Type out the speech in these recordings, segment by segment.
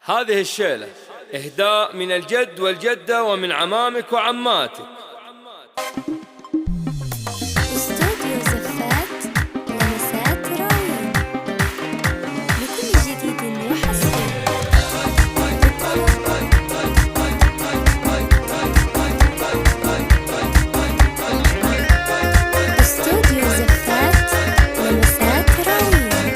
هذه الشيلة إهداء من الجد والجدة ومن عمامك وعماتك. استوديو زفات لمسات راوية لكل جديد وحصري. استوديو زفات لمسات راوية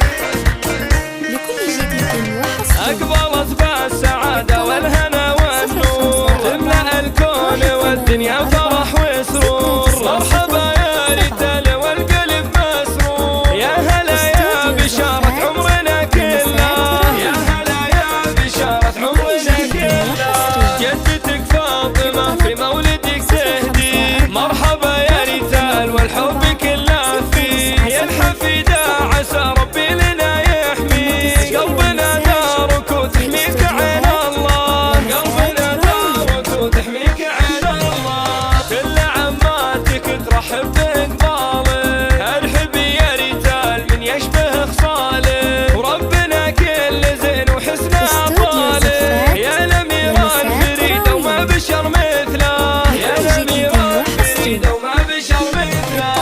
لكل جديد وحصري. أقبلت بالسعادة والهنا والنور تملأ الكون والدنيا فرح وسرور. مرحبا يا ريتال والقلب مسرور، يا هلا يا بشارة عمرنا كله، يا هلا يا بشارة عمرنا كله. جدتك فاطمة في مولدك تهدي، مرحبا يا ريتال والحب كله فيه. يا الحفيدة عسى ربي لنا يحميك، قلبنا دارك وتحميك عين الله، قلبنا دارك وتحميك عين الله. كل عماتك ترحب بإقبالك، ارحبي يا ريتال من يشبه خصالك، وربنا كل زين وحسن أطالك. يا الأميرة الفريدة وما بشر مثله، يا الأميرة الفريدة وما بشر مثله.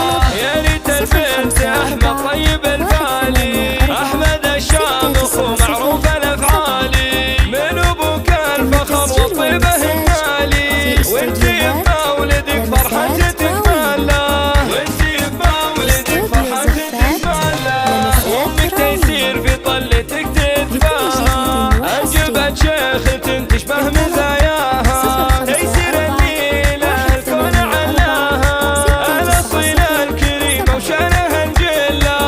يا ريتال بنت أحمد طيب الفالي، أحمد الشامخ ومعروف الأفعالي، من أبوك الفخر والطيبة النالي. وانتي بمولدك فرحة تتملى، وانتي بمولدك فرحة تتملى. وامك تيسير في طلتك تتباهى، انجبت شيخة تشبه مزاياها، تيسير الليلة الكون علاها. الأصيل الكريمة وشانها الجلة،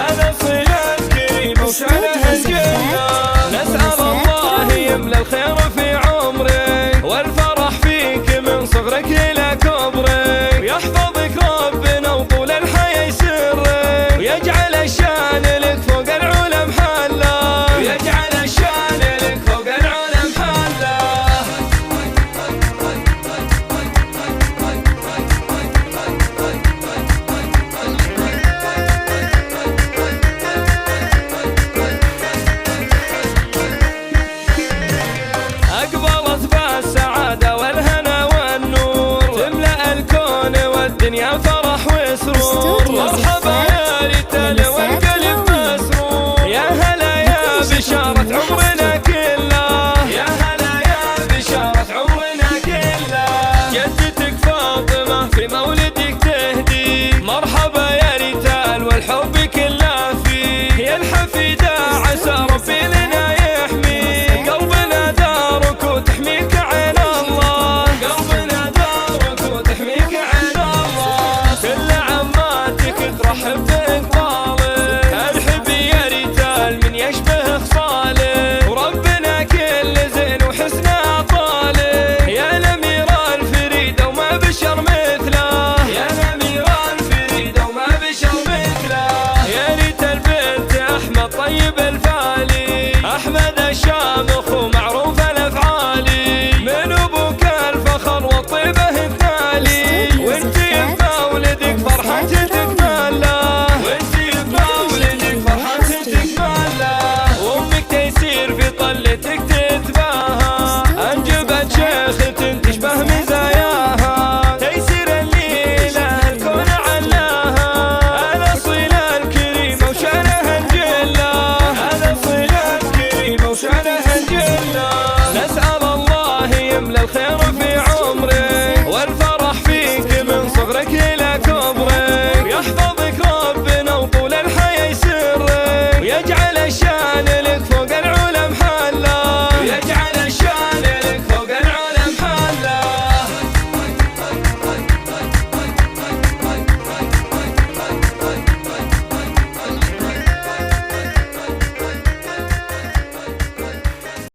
الأصيل الكريمة وشانها الجلة. نسأل الله يملى الخير في عمرك، والفرح فيك من صغرك إلى كبرك، ويحفظك ربنا وطول الحياة يسرك، ويجعل الشان لك فوق العلا محله، ويجعل الشان لك فوق العلا محله. أقبلت بالسعادة والهنا والنور تملأ الكون والدنيا فرح وسرور. مرحبا يا ريتال والقلب مسرور، يا هلا يا بشارة عمرنا كله، يا هلا يا بشارة عمرنا كله. جدتك فاطمة في مولدك تهدي، مرحبا يا ريتال والحب كله فيه. يا الحفيدة عسى ربي لنا يحميك، قلبنا دارك وتحميك عين الله، قلبنا دارك وتحميك عين الله. كل عماتك ترحب بإقبالك، ارحبي يا ريتال من يشبه خصالك، وربنا كل زين وحسن أطالك. يا الأميرة الفريدة وما بشر مثله، يا الأميرة الفريدة وما بشر مثله. يا ريتال بنت أحمد طيب الفالي، أحمد الشامخ